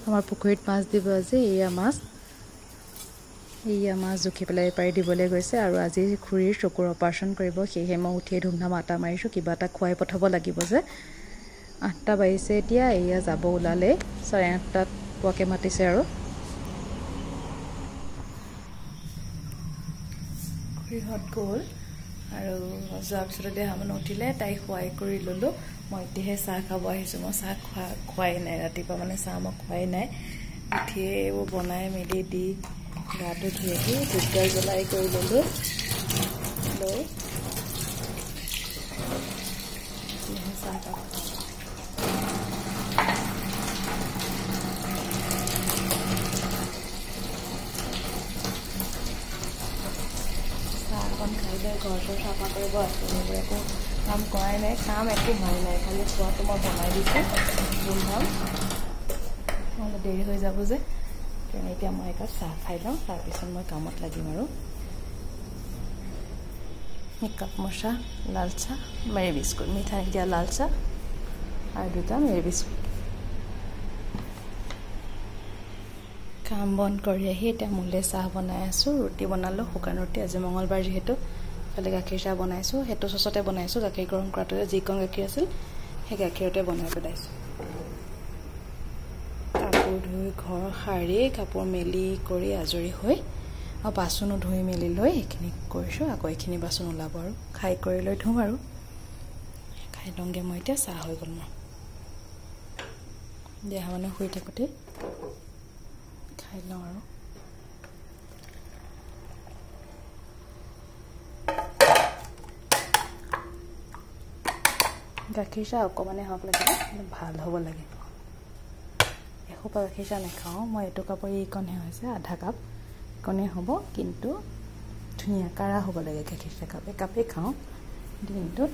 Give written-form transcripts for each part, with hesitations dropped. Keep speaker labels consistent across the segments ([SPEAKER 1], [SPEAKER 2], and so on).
[SPEAKER 1] আমাৰ পুখুৰীত মাছ দিব আজি এয়া মাছ জুখি পেলাই পাৰি দিবলৈ গৈছে আৰু আজি খুৰীৰ চকুৰ অপাৰেশ্যন কৰিব সেয়েহে মই উঠিয়ে ধুমধাম আটা মাৰিছোঁ কিবা এটা খুৱাই পঠাব লাগিব যে 8টা বাজিছে এতিয়া এয়া যাব ওলালে 8:30টাত পোৱাকে মাতিছে আৰু খুৰীহঁত গ'ল আৰু যোৱাৰ পিছতে দেহামান উঠিলে তাই খুৱাই কৰি ল'লোঁ মই এতিয়াহে চাহ খাব আহিছোঁ মই চাহ খুৱাই নাই ৰাতিপুৱা মানে চাহ মই খুৱাই নাই উঠিয়ে এইবোৰ বনাই মেলি দি গাটো ধুই আহি ধূপডাল জ্বলাই কৰি ল'লোঁ লৈ চাহ কাপ খাই লৈ ঘৰ চৰ চাফা কৰিব আছে সেইবোৰ একো কাম কৰাই নাই কাম একো হোৱাই নাই খালি খোৱাটো মই বনাই দিছোঁ ধুমধাম নহ'লে দেৰি হৈ যাব যে সেইকাৰণে এতিয়া মই একাপ চাহ খাই লওঁ তাৰপিছত মই কামত লাগিম আৰু একাপ মোৰ চাহ লাল চাহ মেৰি বিস্কুট মিঠাই দিয়া লাল চাহ আৰু 2টা মেৰি বিস্কুট কাম বন কৰি আহি এতিয়া মোলে চাহ বনাই আছোঁ ৰুটি বনালোঁ শুকান ৰুটি আজি মঙলবাৰ যিহেতু ইফালে গাখীৰ চাহ বনাইছোঁ সেইটো চচতে বনাইছোঁ গাখীৰ গৰম কৰাটো যিকণ গাখীৰ আছিল সেই গাখীৰতে বনাই পেলাইছোঁ কাপোৰ ধুই ঘৰ সাৰি কাপোৰ মেলি কৰি আজৰি হৈ আৰু বাচনো ধুই মেলি লৈ এইখিনি কৰিছোঁ আকৌ এইখিনি বাচন ওলাব আৰু খাই কৰি লৈ ধুম আৰু খাই লওঁগৈ মই এতিয়া চাহ হৈ গ'ল মোৰ দেহা মানে শুই থাকোঁতে খাই লওঁ আৰু গাখীৰ চাহ অকণমানে হওক লাগে ভাল হ'ব লাগে এসোপা গাখীৰ চাহ নাখাওঁ মই এইটো কাপৰ এইকণহে হৈছে আধা কাপ এইকণে হ'ব কিন্তু ধুনীয়া কাঢ়া হ'ব লাগে গাখীৰ চাহ একাপেই খাওঁ দিনটোত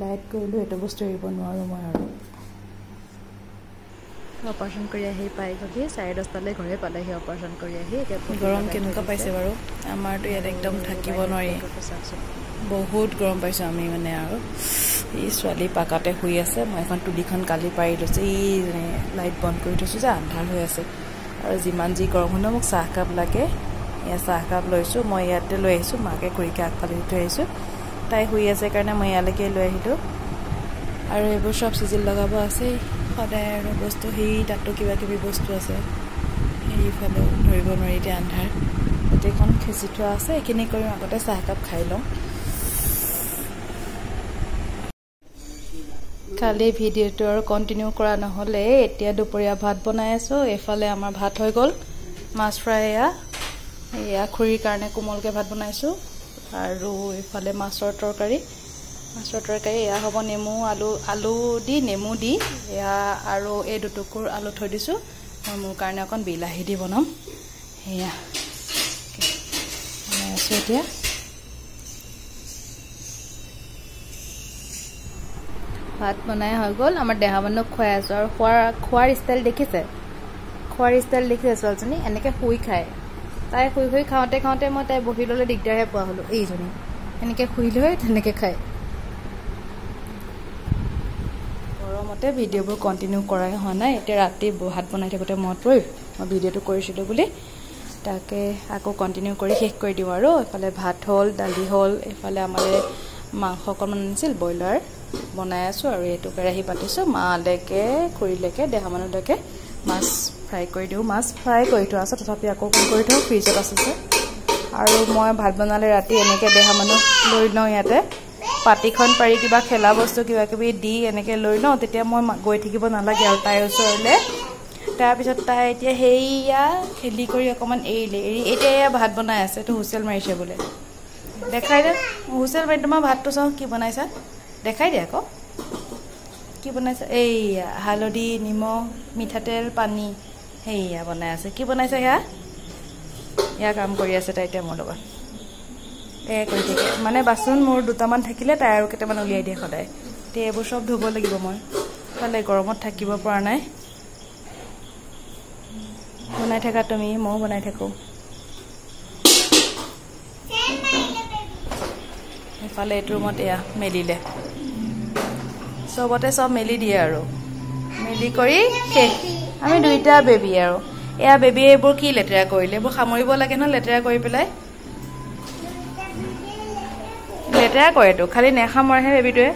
[SPEAKER 1] ডায়েট কৰিলোঁ এইটো বস্তু এৰিব নোৱাৰোঁ মই আৰু অপাৰেশ্যন কৰি আহি পাই গ'লি 10:30টালৈ ঘৰে পালেহি অপাৰেশ্যন কৰি আহি এতিয়া গৰম কেনেকুৱা পাইছে বাৰু আমাৰতো ইয়াত একদম থাকিব নোৱাৰি বহুত গৰম পাইছোঁ আমি মানে আৰু এই ছোৱালী পাকাতে শুই আছে মই এখন তুলিখন কালি পাৰি লৈছোঁ এই লাইট বন্ধ কৰি থৈছোঁ যে আন্ধাৰ হৈ আছে আৰু যিমান যি গৰম হ'লেও মোক চাহকাপ লাগে এয়া চাহকাপ লৈছোঁ মই ইয়াতে লৈ আহিছোঁ মাকে খুৰীকে আগফালে দি থৈ আহিছোঁ তাই শুই আছে কাৰণে মই ইয়ালৈকে লৈ আহিলোঁ আৰু এইবোৰ চব চিজিল লগাব আছে সদায় আৰু বস্তু সেই তাতো কিবা কিবি বস্তু আছে সেইফালেও ধৰিব নোৱাৰি এতিয়া আন্ধাৰ গোটেইখন খেচি থোৱা আছে এইখিনি কৰি আগতে চাহকাপ খাই লওঁ কালি ভিডিঅ'টো আৰু কণ্টিনিউ কৰা নহ'লে এতিয়া দুপৰীয়া ভাত বনাই আছোঁ এইফালে আমাৰ ভাত হৈ গ'ল মাছ ফ্ৰাই এয়া খুৰীৰ কাৰণে কোমলকৈ ভাত বনাইছোঁ আৰু এইফালে মাছৰ তৰকাৰী এয়া হ'ব নেমু আলু দি নেমু দি এয়া আৰু এই দুটুকুৰ আলু থৈ দিছোঁ মই মোৰ কাৰণে অকণ বিলাহী দি বনাম সেয়া বনাই আছোঁ এতিয়া ভাত বনাই হৈ গ'ল আমাৰ দেহা মানুহক খুৱাই আছোঁ আৰু খোৱাৰ ষ্টাইল দেখিছে ছোৱালীজনী এনেকৈ শুই খায় তাই শুই খাওঁতে মই তাই বহি ল'লে দিগদাৰহে পোৱা হ'লোঁ এইজনী এনেকৈ শুই লৈ তেনেকৈ খায় গৰমতে ভিডিঅ'বোৰ কণ্টিনিউ কৰাই হোৱা নাই এতিয়া ৰাতি ভাত বনাই থাকোঁতে মনত পৰিল মই ভিডিঅ'টো কৰিছিলোঁ বুলি তাকে আকৌ কণ্টিনিউ কৰি শেষ কৰি দিওঁ আৰু এইফালে ভাত হ'ল দালি হ'ল এইফালে আমাৰ মাংস অকণমান আনিছিল ব্ৰইলাৰ বনাই আছোঁ আৰু এইটো কেৰাহী পাতিছোঁ মালৈকে খুৰীলৈকে দেহা মানুহলৈকে মাছ ফ্ৰাই কৰি দিওঁ মাছ ফ্ৰাই কৰি থোৱা আছে তথাপি আকৌ কৰি থওঁ ফ্ৰিজত আছে আৰু মই ভাত বনালে ৰাতি এনেকৈ দেহা মানুহ লৈ লওঁ ইয়াতে পাতিখন পাৰি কিবা খেলা বস্তু কিবা কিবি দি এনেকৈ লৈ লওঁ তেতিয়া মই গৈ থাকিব নালাগে আৰু তাইৰ ওচৰলৈ তাৰপিছত তাই এতিয়া সেয়া খেলি কৰি অকণমান এৰি এতিয়া এয়া ভাত বনাই আছে এইটো হুইচেল মাৰিছে বোলে দেখাই দে হুইচেল মাৰি তোমাৰ ভাতটো চাওঁ কি বনাইছা দেখাই দে আকৌ কি বনাইছা এইয়া হালধি নিমখ মিঠাতেল পানী সেয়া বনাই আছে কি বনাইছে সেয়া কাম কৰি আছে তাই এতিয়া মোৰ লগত কৰি থাকে মানে বাচন মোৰ 2টামান থাকিলে তাই আৰু কেইটামান উলিয়াই দিয়ে সদায় এতিয়া এইবোৰ চব ধুব লাগিব মই ইফালে গৰমত থাকিব পৰা নাই বনাই থাকা তুমি ময়ো বনাই থাকোঁ এফালে এইটো ৰুমত এয়া মেলিলে চবতে চব মেলি দিয়ে আৰু মেলি কৰি শেষ আমি দুইটা বেবী আৰু এয়া বেবী এইবোৰ কি লেতেৰা কৰিলে এইবোৰ সামৰিব লাগে ন লেতেৰা কৰি পেলাই লেতেৰা কৰেতো খালি নেখামৰেহে বেবীটোৱে